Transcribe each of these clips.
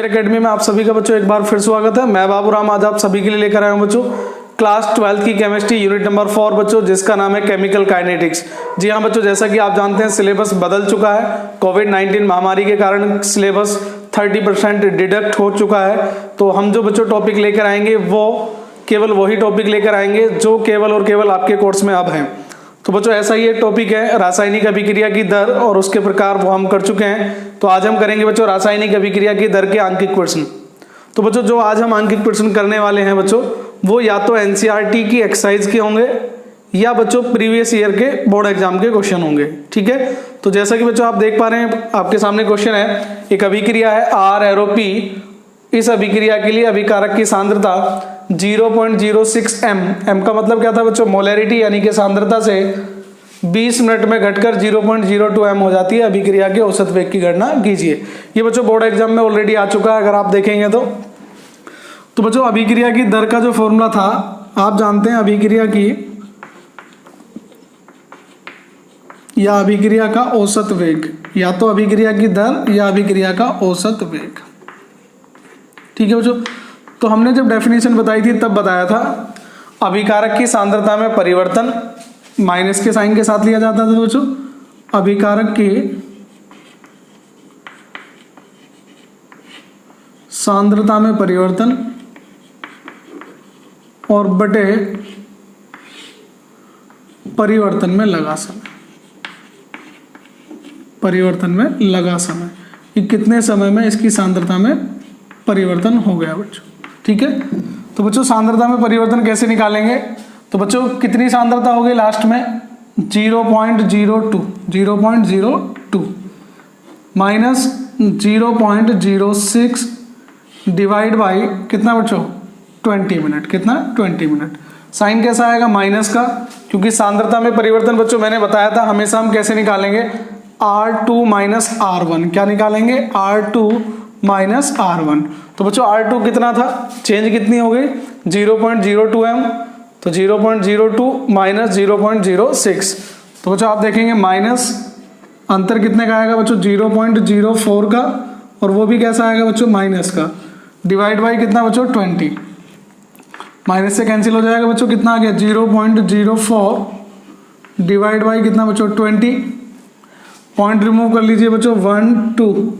Sameer academy में आप सभी का बच्चों एक बार फिर स्वागत है। मैं बाबूराम आज आप सभी के लिए लेकर आया हूं बच्चों क्लास 12 की केमिस्ट्री यूनिट नंबर 4 बच्चों, जिसका नाम है केमिकल काइनेटिक्स। जी हाँ बच्चों, जैसा कि आप जानते हैं सिलेबस बदल चुका है। कोविड-19 महामारी के कारण सिलेबस 30% डिडक्ट हो चुका है। तो हम जो बच्चों टॉपिक लेकर आएंगे वो केवल वही टॉपिक लेकर आएंगे जो केवल और केवल आपके कोर्स में अब हैं। तो बच्चों ऐसा ही एक टॉपिक है रासायनिक अभिक्रिया की दर और उसके प्रकार, वो हम कर चुके हैं। तो आज हम करेंगे बच्चों रासायनिक अभिक्रिया की दर के आंकिक प्रश्न। तो बच्चों जो आज हम आंकिक प्रश्न करने वाले हैं बच्चों, वो या तो एनसीईआरटी की एक्सरसाइज के होंगे या बच्चों प्रीवियस ईयर के बोर्ड एग्जाम के क्वेश्चन होंगे। ठीक है, तो जैसा कि बच्चों आप देख पा रहे हैं आपके सामने क्वेश्चन है, एक अभिक्रिया है R-P। इस अभिक्रिया के लिए अभिकारक की सांद्रता 0.06 m का मतलब क्या था बच्चों, मोलैरिटी, यानी कि सांद्रता से 20 मिनट में घटकर 0.02 m हो जाती है। अभिक्रिया के औसत वेग की गणना कीजिए। ये बच्चों बोर्ड एग्जाम में ऑलरेडी आ चुका है, अगर आप देखेंगे तो बच्चों अभिक्रिया की दर का जो फॉर्मूला था आप जानते हैं, अभिक्रिया की या अभिक्रिया का औसत वेग, या तो अभिक्रिया की दर या अभिक्रिया का औसत वेग। ठीक है बच्चों, तो हमने जब डेफिनेशन बताई थी तब बताया था अभिकारक की सांद्रता में परिवर्तन माइनस के साइन के साथ लिया जाता था बच्चों। अभिकारक की सांद्रता में परिवर्तन और बटे परिवर्तन में लगा समय, परिवर्तन में लगा समय, कि कितने समय में इसकी सांद्रता में परिवर्तन हो गया बच्चों। ठीक है, तो बच्चों सांद्रता में परिवर्तन कैसे निकालेंगे, तो बच्चों कितनी सांद्रता हो गई लास्ट में 0.02 माइनस 0.06 डिवाइड बाई कितना बच्चों 20 मिनट, कितना 20 मिनट। साइन कैसा आएगा, माइनस का, क्योंकि सांद्रता में परिवर्तन बच्चों मैंने बताया था हमेशा हम कैसे निकालेंगे, R2 माइनस R1। क्या निकालेंगे, R2 माइनस R1। तो बच्चों R2 कितना था, चेंज कितनी हो गई 0.02 m, तो 0.02 माइनस 0.06। तो बच्चों आप देखेंगे माइनस अंतर कितने का आएगा बच्चों 0.04 का, और वो भी कैसा आएगा बच्चों माइनस का, डिवाइड बाई कितना बच्चों 20। माइनस से कैंसिल हो जाएगा बच्चों, कितना आ गया 0.04 डिवाइड बाई कितना बच्चों 20। पॉइंट रिमूव कर लीजिए बच्चों 1 2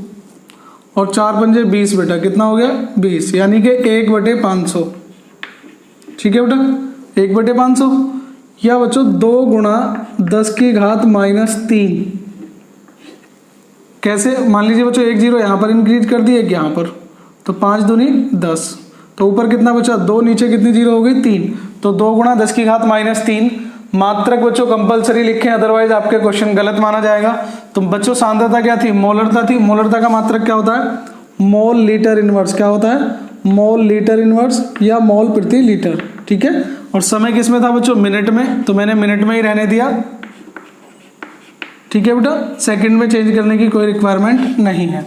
और 4 पंजे 20 बेटा, कितना हो गया 20, यानी कि 1/500। ठीक है बेटा, 1/500 या बच्चों 2 गुणा 10 की घात -3। कैसे, मान लीजिए बच्चों 1 0 यहाँ पर इंक्रीज कर दिए, यहाँ पर, तो 5 दूनी 10, तो ऊपर कितना बचा 2, नीचे कितनी जीरो हो गई 3, तो 2 गुणा 10 की घात -3। मात्रक बच्चों कंपलसरी लिखें, अदरवाइज आपके क्वेश्चन गलत माना जाएगा। तो बच्चों सांद्रता क्या थी, मोलरता थी। मोलरता का मात्रक क्या होता है, मोल लीटर इनवर्स। क्या होता है, मोल लीटर इनवर्स या मोल प्रति लीटर। ठीक है, और समय किस में था बच्चों, मिनट में, तो मैंने मिनट में ही रहने दिया। ठीक है बेटा, सेकंड में चेंज करने की कोई रिक्वायरमेंट नहीं है।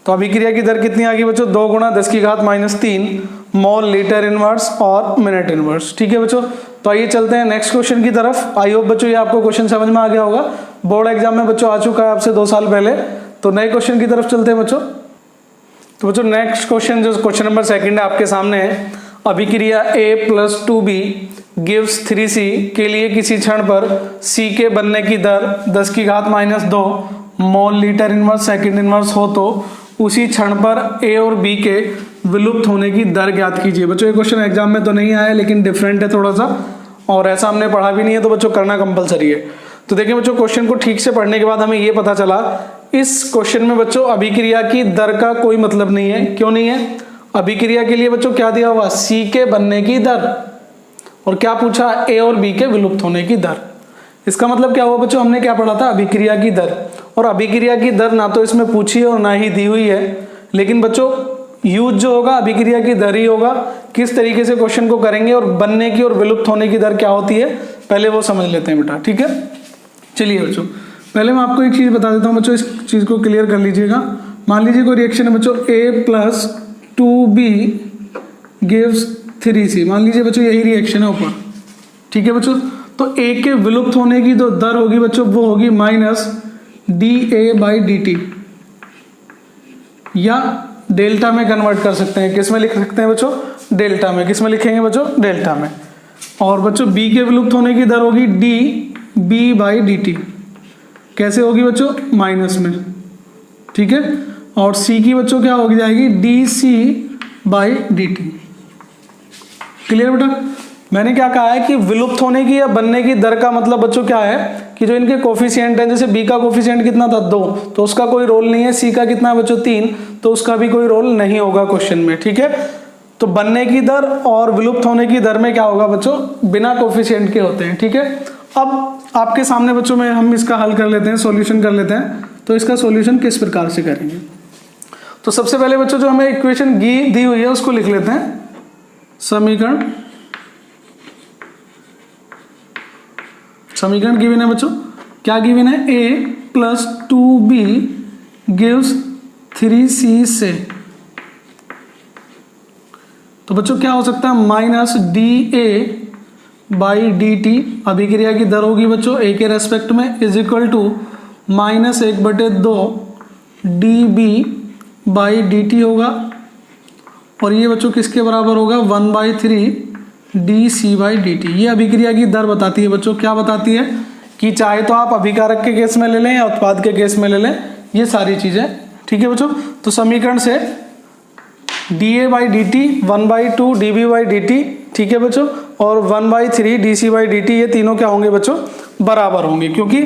तो अभिक्रिया की दर कितनी आ गई बच्चों, 2 गुणा 10 की घात -3 मोल लीटर इनवर्स और मिनट इनवर्स। ठीक है बच्चों, तो आइए चलते हैं नेक्स्ट क्वेश्चन की तरफ। आई होप बच्चों ये आपको क्वेश्चन समझ में आ गया होगा, बोर्ड एग्जाम में बच्चों आ चुका है आपसे 2 साल पहले। तो नए क्वेश्चन की तरफ चलते हैं बच्चों। तो बच्चों नेक्स्ट क्वेश्चन जो क्वेश्चन नंबर 2 है आपके सामने है, अभिक्रिया A+2B गिव्स 3C के लिए किसी क्षण पर C के बनने की दर 10 की घात -2 mole litre inverse second inverse हो तो उसी क्षण पर A और B के विलुप्त होने की दर ज्ञात कीजिए। बच्चों ये क्वेश्चन एग्जाम में तो नहीं आया, लेकिन डिफरेंट है थोड़ा सा, और ऐसा हमने पढ़ा भी नहीं है, तो बच्चों करना कंपलसरी है। तो देखिए बच्चों क्वेश्चन को ठीक से पढ़ने के बाद हमें ये पता चला, इस क्वेश्चन में बच्चों अभिक्रिया की दर का कोई मतलब नहीं है। क्यों नहीं है, अभिक्रिया के लिए बच्चों क्या दिया हुआ, C के बनने की दर, और क्या पूछा, A और B के विलुप्त होने की दर। इसका मतलब क्या हुआ बच्चों, हमने क्या पढ़ा था, अभिक्रिया की दर, और अभिक्रिया की दर ना तो इसमें पूछी है और ना ही दी हुई है, लेकिन बच्चों यूज जो होगा अभिक्रिया की दर ही होगा। किस तरीके से क्वेश्चन को करेंगे और बनने की और विलुप्त होने की दर क्या होती है पहले वो समझ लेते हैं बेटा। ठीक है, चलिए बच्चों पहले मैं आपको एक चीज बता देता हूँ बच्चों, इस चीज को क्लियर कर लीजिएगा। मान लीजिए कोई रिएक्शन है बच्चों, A+2B गिव्स 3C, मान लीजिए बच्चों यही रिएक्शन है ऊपर। ठीक है बच्चों, तो A के विलुप्त होने की जो दर होगी बच्चों वो होगी -dA/dt, या डेल्टा में कन्वर्ट कर सकते हैं। किस में लिख सकते हैं बच्चों? डेल्टा में। किस में लिखेंगे बच्चों? डेल्टा में। और बच्चों b के विलुप्त होने की दर होगी dB/dt। कैसे होगी बच्चों? माइनस में, ठीक है। और c की बच्चों क्या होगी जाएगी? dC/dt। क्लियर बेटा? मैंने क्या कहा है कि विलुप्त होने की या बनने की दर का मतलब बच्चों क्या है कि जो इनके कोफिशिएंट हैं, जैसे b का कोफिशिएंट कितना था? 2, तो उसका कोई रोल नहीं है। c का कितना है बच्चों? 3, तो उसका भी कोई रोल नहीं होगा क्वेश्चन में, ठीक है। तो बनने की दर और विलुप्त होने की दर में क्या होगा बच्चों? बिना कोफिशिएंट के होते हैं, ठीक है। अब आपके सामने बच्चों में हम इसका हल कर लेते हैं, सॉल्यूशन कर लेते हैं। तो इसका सॉल्यूशन किस प्रकार से करेंगे? तो सबसे पहले बच्चों जो हमें इक्वेशन दी हुई है उसको लिख लेते हैं। समीकरण गिवन है बच्चों। क्या गिवन है? a + 2b गिव्स 3c से। तो बच्चों क्या हो सकता है? -dA/dt अभिक्रिया की दर होगी बच्चों a के रेस्पेक्ट में = -1/2 dB/dt होगा। और ये बच्चों किसके बराबर होगा? 1/3 dC/dt। ये अभिक्रिया की दर बताती है बच्चों। क्या बताती है? कि चाहे तो आप अभिकारक के केस में ले लें या उत्पाद के केस में ले लें, ये सारी चीजें, ठीक है बच्चों। तो समीकरण से dA/dt 1/2 dB/dt, ठीक है बच्चों, और 1/3 dC/dt, ये तीनों क्या होंगे बच्चों? बराबर होंगे, क्योंकि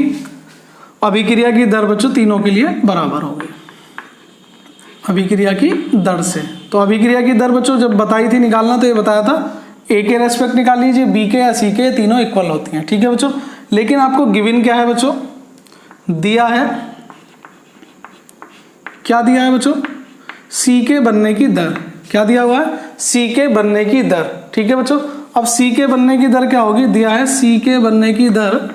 अभिक्रिया की दर बच्चों तीनों के लिए बराबर होगी अभिक्रिया की दर से। तो अभिक्रिया की दर बच्चों जब बताई थी निकालना, तो ये बताया था a के रेस्पेक्ट निकाल लीजिए, b के या c के, तीनों इक्वल होती हैं, ठीक है बच्चों। लेकिन आपको गिवन क्या है बच्चों? दिया है, क्या दिया है बच्चों? c के बनने की दर। क्या दिया हुआ है? c के बनने की दर, ठीक है बच्चों। अब c के बनने की दर क्या होगी? दिया है c के बनने की दर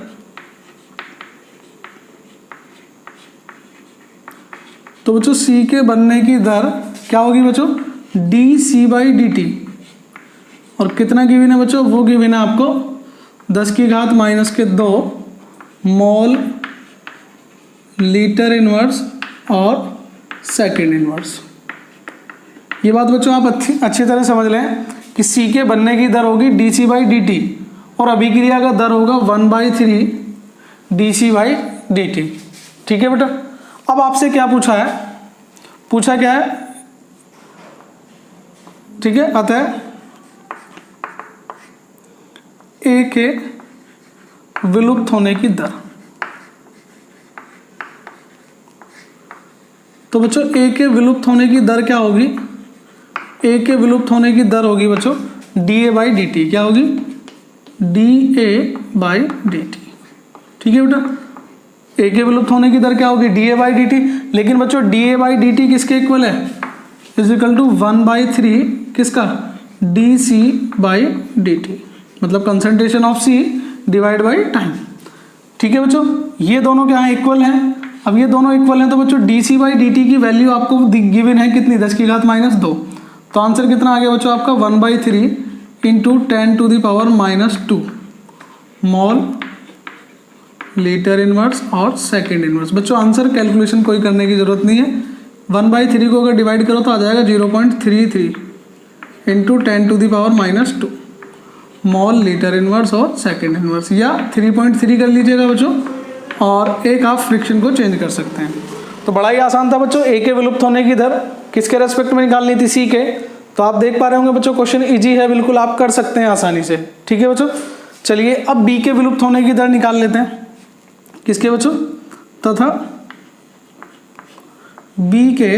तो बच्चों c के बनने की दर क्या होगी बच्चों? dC/dt। और कितना गिवन है बच्चों? वो गिवन है आपको 10⁻⁻2 मोल लीटर इनवर्स और सेकेंड इनवर्स। ये बात बच्चों आप अच्छी तरह समझ लें कि c के बनने की दर होगी dC/dt और अभिक्रिया का दर होगा 1/3 dC/dt, ठीक है बेटा। अब आपसे क्या पूछा है? पूछा क्या है? ठीक है, अतः a के विलुप्त होने की दर। तो बच्चों a के विलुप्त होने की दर क्या होगी? a के विलुप्त होने की दर होगी बच्चों dA/dt। क्या होगी? dA/dt, ठीक है बेटा। a के विलुप्त होने की दर क्या होगी? dA/dt। लेकिन बच्चों dA/dt किसके इक्वल है? = 1/3 किसका? dC/dt, मतलब concentration of C divide by time, ठीक है बच्चों। ये दोनों क्या है? इक्वल हैं। अब ये दोनों इक्वल हैं तो बच्चों dC/dt की वैल्यू आपको गिवन है कितनी? 10⁻⁻2। तो आंसर कितना आ गया बच्चों आपका? 1/3 × 10⁻⁻2 मोल लीटर इनवर्स और सेकेंड इनवर्स। बच्चों आंसर कैलकुलेशन कोई करने की जरूरत नहीं है। 1/3 को अगर डिवाइड करो तो आ जाएगा 0.33 × 10⁻⁻2 मोल लीटर इनवर्स और सेकेंड इनवर्स, या 3.3 कर लीजिएगा बच्चों, और एक आप फ्रिक्शन को चेंज कर सकते हैं। तो बड़ा ही आसान था बच्चों। a के विलुप्त होने की दर किसके रेस्पेक्ट में निकालनी थी? c के। तो आप देख पा रहे होंगे बच्चों क्वेश्चन इजी है, बिल्कुल आप कर सकते हैं आसानी से, ठीक है बच्चों। चलिए अब b के विलुप्त होने की दर निकाल लेते हैं। किसके बच्चों? तथा b के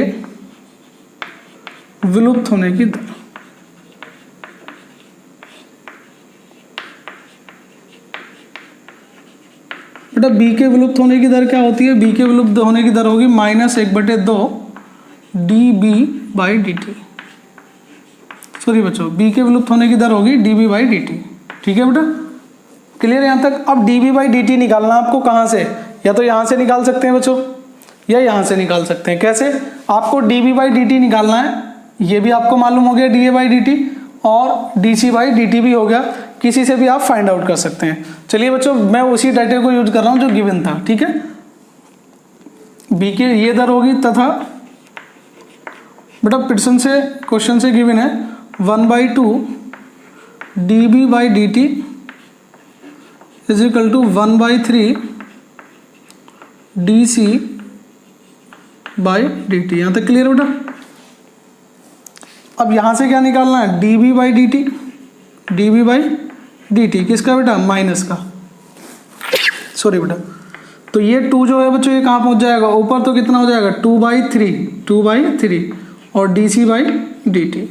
विलुप्त होने की दर। बेटा b के विलुप्त होने की दर क्या होती है? b के विलुप्त होने की दर होगी -1/2 dB/dt। सॉरी बच्चों, b के विलुप्त होने की दर होगी dB/dt, ठीक है बेटा। क्लियर यहाँ तक? अब dB/dt निकालना आपको कहाँ से? या तो यहाँ से निकाल सकते हैं बच्चों, या यहाँ से निकाल सकते हैं। कैसे? आपको dB/dt निकालना है, ये भी आपको मालूम हो गया dA/dt, और dC/dt भी हो गया। किसी से भी आप फाइंड आउट कर सकते हैं। चलिए बच्चों मैं उसी डाटा को यूज कर रहा हूँ जो गिवन था, ठीक है। b के ये दर होगी तथा बेटा पिटसन से क्वेश्चन से गिवन है 1/2 dB/dt is equal to 1/3 dC/dt। यहाँ तक क्लियर बेटा। अब यहाँ से क्या निकालना है, dB/dt, dB/dt किसका बेटा, माइनस का, सॉरी बेटा। तो ये 2 जो है बच्चों ये कहाँ पहुँच जाएगा ऊपर, तो कितना हो जाएगा 2/3 और dC/dt,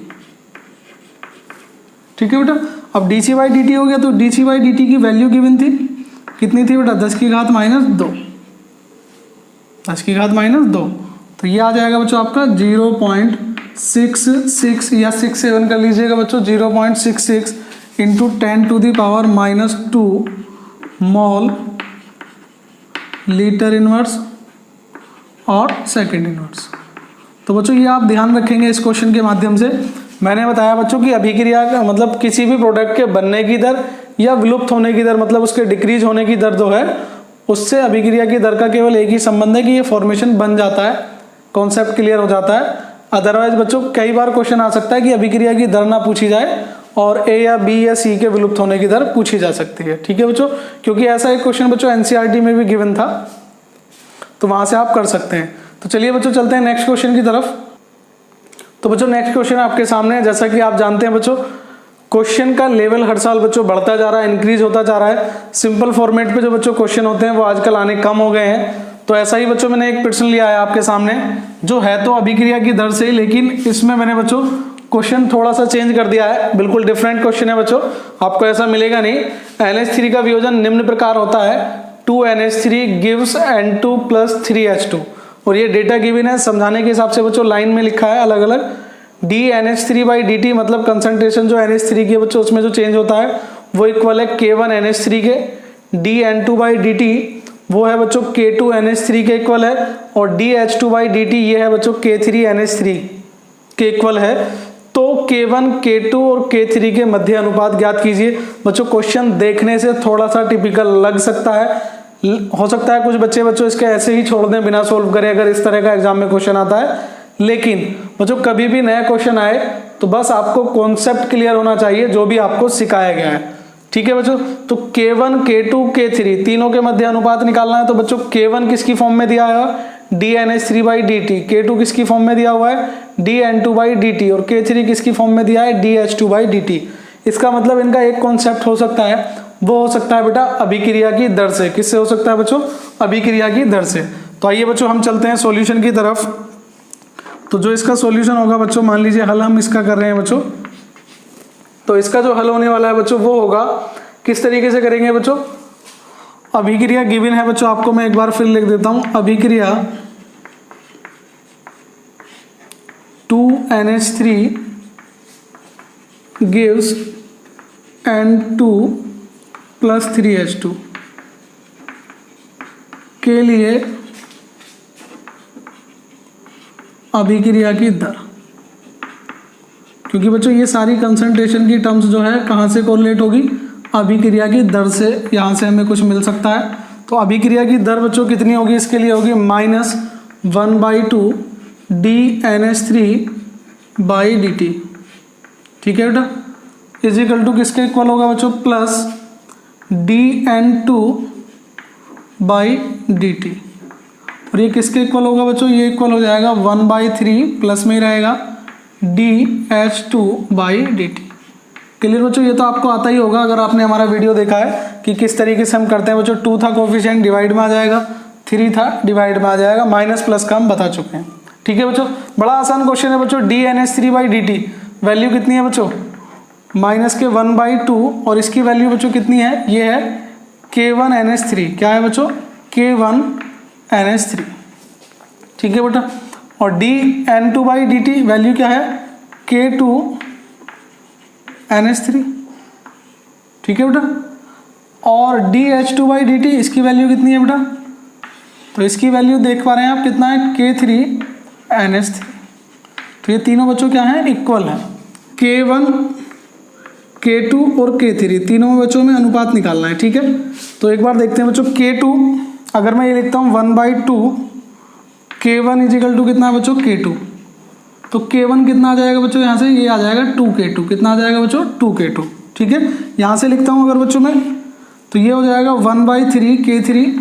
ठीक है बेटा। अब dC/dt हो गया, तो dC/dt की वैल्यू गिवन थी, कितनी थी बेटा 10 की घात -2, 10 की घात -2। तो ये आ जाएगा बच्चों आपका 0.66 या 67 कर लीजिएगा बच्चों, 0.66 इंटू 10⁻⁻² मॉल लीटर इनवर्स और सेकंड इनवर्स। तो बच्चों ये आप ध्यान रखेंगे इस क्वेश्चन के माध्यम से। मैंने बताया बच्चों कि अभिक्रिया का मतलब किसी भी प्रोडक्ट के बनने की दर या विलुप्त होने की दर, मतलब उसके डिक्रीज होने की दर जो है, उससे अभिक्रिया की दर का केवल एक ही संबंध है कि ये फॉर्मेशन बन जाता है, कॉन्सेप्ट क्लियर हो जाता है। अदरवाइज बच्चों कई बार क्वेश्चन आ सकता है कि अभिक्रिया की दर ना पूछी जाए और ए या बी या सी के विलुप्त होने की दर पूछी जा सकती है, ठीक है बच्चों। क्योंकि ऐसा एक क्वेश्चन बच्चों एनसीईआरटी में भी गिवन था, तो वहां से आप कर सकते हैं। तो चलिए बच्चों चलते हैं नेक्स्ट क्वेश्चन की तरफ। तो बच्चों नेक्स्ट क्वेश्चन आपके सामने है। जैसा कि आप जानते हैं बच्चों, क्वेश्चन का लेवल हर साल बच्चों बढ़ता जा रहा है, इंक्रीज होता जा रहा है। सिंपल फॉर्मेट पे जो बच्चों क्वेश्चन होते हैं वो आजकल आने कम हो गए हैं। तो ऐसा ही बच्चों मैंने एक प्रश्न लिया है आपके सामने, जो है तो अभिक्रिया की दर से ही, लेकिन इसमें मैंने बच्चों क्वेश्चन थोड़ा सा चेंज कर दिया है, बिल्कुल डिफरेंट क्वेश्चन है बच्चों, आपको ऐसा मिलेगा नहीं। NH3 का वियोजन निम्न प्रकार होता है, 2NH3 gives N2 + 3H2। और ये डेटा गिवन है, समझाने के हिसाब से बच्चों लाइन में लिखा है अलग अलग। dNH3/dt मतलब कंसंट्रेशन जो NH3 की है बच्चों उसमें जो चेंज होता है वो इक्वल है K1NH3 के। dN2/dt वो है बच्चों K2NH3 के इक्वल है, और dH2/dt ये है बच्चों K3NH3 के इक्वल है। तो K1, K2 और K3 के मध्य अनुपात ज्ञात कीजिए। बच्चों क्वेश्चन देखने से थोड़ा सा टिपिकल लग सकता है, हो सकता है कुछ बच्चे बच्चों इसके ऐसे ही छोड़ दें बिना सोल्व करे अगर इस तरह का एग्जाम में क्वेश्चन आता है। लेकिन बच्चों कभी भी नया क्वेश्चन आए तो बस आपको कॉन्सेप्ट क्लियर होना चाहिए जो भी आपको सिखाया गया है, ठीक है बच्चों। तो K1, K2, K3 तीनों के मध्य अनुपात निकालना है। तो बच्चों K1 किसकी फॉर्म में दिया है, dNH3/dt, K2 किसकी फॉर्म में दिया हुआ है, dN2/dt, और K3 किसकी फॉर्म में दिया है, dH2/dt। इसका मतलब इनका एक कॉन्सेप्ट हो सकता है, वो हो सकता है बेटा अभिक्रिया की दर से। किससे हो सकता है बच्चों, अभिक्रिया की दर से। तो आइए बच्चों हम चलते हैं सॉल्यूशन की तरफ। तो जो इसका सॉल्यूशन होगा बच्चों, मान लीजिए हल हम इसका कर रहे हैं बच्चों, तो इसका जो हल होने वाला है बच्चों वो होगा, किस तरीके से करेंगे बच्चों, अभिक्रिया गिवन है बच्चों, आपको मैं एक बार फिर लिख देता हूं। अभिक्रिया 2NH3 gives N2 + 3H2 के लिए अभिक्रिया की दर। क्योंकि बच्चों ये सारी कंसंट्रेशन की टर्म्स जो है कहाँ से कोरिलेट होगी, अभिक्रिया की दर से। यहाँ से हमें कुछ मिल सकता है। तो अभिक्रिया की दर बच्चों कितनी होगी, इसके लिए होगी -1/2 dNH3/dt, ठीक है बेटा, इज इक्वल टू किसके इक्वल होगा बच्चों, प्लस dN2/dt। और ये किसके इक्वल होगा बच्चों, ये इक्वल हो जाएगा 1/3 प्लस में ही रहेगा dH2/dt। क्लियर बच्चों, ये तो आपको आता ही होगा अगर आपने हमारा वीडियो देखा है कि किस तरीके से हम करते हैं बच्चों। 2 था कोफिशिएंट, डिवाइड में आ जाएगा, 3 था डिवाइड में आ जाएगा, माइनस प्लस का हम बता चुके हैं, ठीक है बच्चों। बड़ा आसान क्वेश्चन है बच्चों। dNH3/dt वैल्यू कितनी है बच्चों, माइनस के 1/2, और इसकी वैल्यू बच्चों कितनी है, ये है K1NH3। क्या है बच्चों, K1NH3, ठीक है बेटा। और dN2/dt वैल्यू क्या है, K2NH3, ठीक है बेटा। और dH2/dt इसकी वैल्यू कितनी है बेटा, तो इसकी वैल्यू देख पा रहे हैं आप कितना है, K3NH3। तो ये तीनों बच्चों क्या हैं, इक्वल है। K1, K2 और K3 तीनों बच्चों में अनुपात निकालना है, ठीक है। तो एक बार देखते हैं बच्चों, K2 अगर मैं ये लिखता हूँ 1/2, K1 इजिकल टू कितना है बच्चों, K2, तो K1 कितना आ जाएगा बच्चों यहाँ से, ये आ जाएगा 2K2। कितना आ जाएगा बच्चों, 2K2। ठीक है, यहाँ से लिखता हूँ अगर बच्चों मैं, तो ये हो जाएगा 1/3 K3।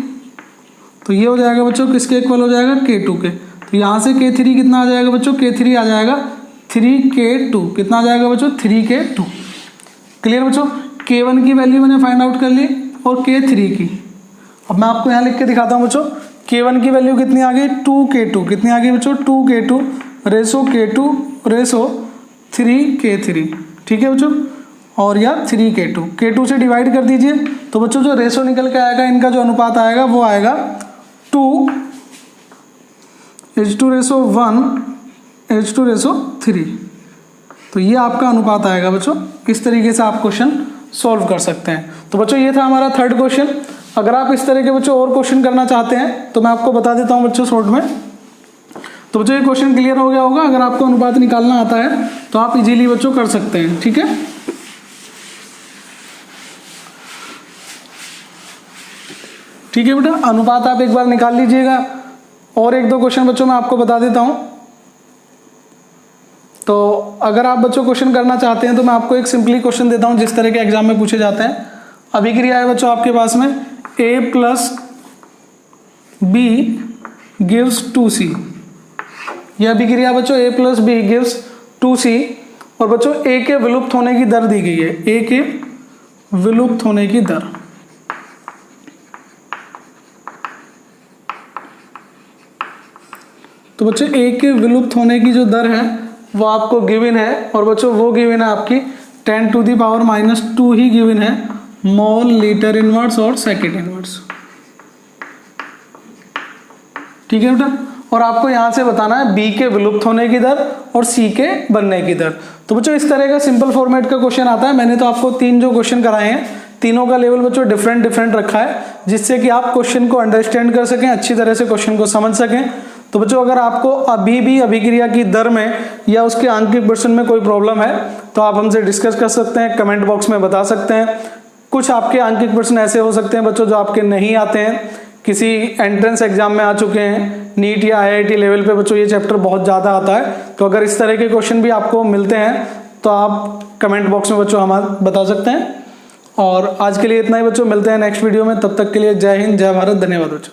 तो ये हो जाएगा बच्चों किसके इक्वल हो जाएगा, K2 के। तो यहाँ से K3 कितना आ जाएगा बच्चों, K3 आ जाएगा 3K2। कितना आ जाएगा बच्चों, 3K2। क्लियर बच्चों, K1 की वैल्यू मैंने फाइंड आउट कर ली और K3 की। अब मैं आपको यहाँ लिख के दिखाता हूँ बच्चों, K1 की वैल्यू कितनी आ गई, 2K2। कितनी आ गई बच्चों, 2K2 Resso K2 Resso 3K3। ठीक है बच्चों, और या 3K2, K2 से डिवाइड कर दीजिए। तो बच्चों जो रेसो निकल के आएगा, इनका जो अनुपात आएगा वो आएगा 2:1:3। तो ये आपका अनुपात आएगा बच्चों। इस तरीके से आप क्वेश्चन सॉल्व कर सकते हैं। तो बच्चों ये था हमारा थर्ड क्वेश्चन। अगर आप इस तरह के बच्चों और क्वेश्चन करना चाहते हैं तो मैं आपको बता देता हूँ बच्चों शॉर्ट में। तो बच्चों ये क्वेश्चन क्लियर हो गया होगा। अगर आपको अनुपात निकालना आता है तो आप इजीली बच्चों कर सकते हैं। ठीक है, ठीक है बेटा, अनुपात आप एक बार निकाल लीजिएगा। और एक दो क्वेश्चन बच्चों मैं आपको बता देता हूं। तो अगर आप बच्चों क्वेश्चन करना चाहते हैं तो मैं आपको एक सिंपली क्वेश्चन देता हूं जिस तरह के एग्जाम में पूछे जाते हैं। अभिक्रिया है बच्चों आपके पास में A + B गिव्स 2C। यह अभिक्रिया बच्चों A + B गिव्स 2C। और बच्चों A के विलुप्त होने की दर दी गई है। A के विलुप्त होने की दर, तो बच्चों A के विलुप्त होने की जो दर है वो आपको गिवन है। और बच्चों वो गिवन है आपकी 10⁻⁻² ही गिवन है, मोल लीटर इनवर्स और सेकेंड इनवर्स। ठीक है बेटा, और आपको यहां से बताना है B के विलुप्त होने की दर और C के बनने की दर। तो बच्चों इस तरह का सिंपल फॉर्मेट का क्वेश्चन आता है। मैंने तो आपको 3 जो क्वेश्चन कराए हैं, तीनों का लेवल बच्चों डिफरेंट रखा है, जिससे कि आप क्वेश्चन को अंडरस्टैंड कर सकें, अच्छी तरह से क्वेश्चन को समझ सकें। तो बच्चों अगर आपको अभी भी अभिक्रिया की दर में या उसके आंकिक प्रश्न में कोई प्रॉब्लम है तो आप हमसे डिस्कस कर सकते हैं, कमेंट बॉक्स में बता सकते हैं। कुछ आपके आंकिक प्रश्न ऐसे हो सकते हैं बच्चों जो आपके नहीं आते हैं, किसी एंट्रेंस एग्जाम में आ चुके हैं, नीट या IIT लेवल पे बच्चों ये चैप्टर बहुत ज़्यादा आता है। तो अगर इस तरह के क्वेश्चन भी आपको मिलते हैं तो आप कमेंट बॉक्स में बच्चों हमें बता सकते हैं। और आज के लिए इतना ही बच्चों, मिलते हैं नेक्स्ट वीडियो में। तब तक के लिए जय हिंद, जय भारत, धन्यवाद बच्चों।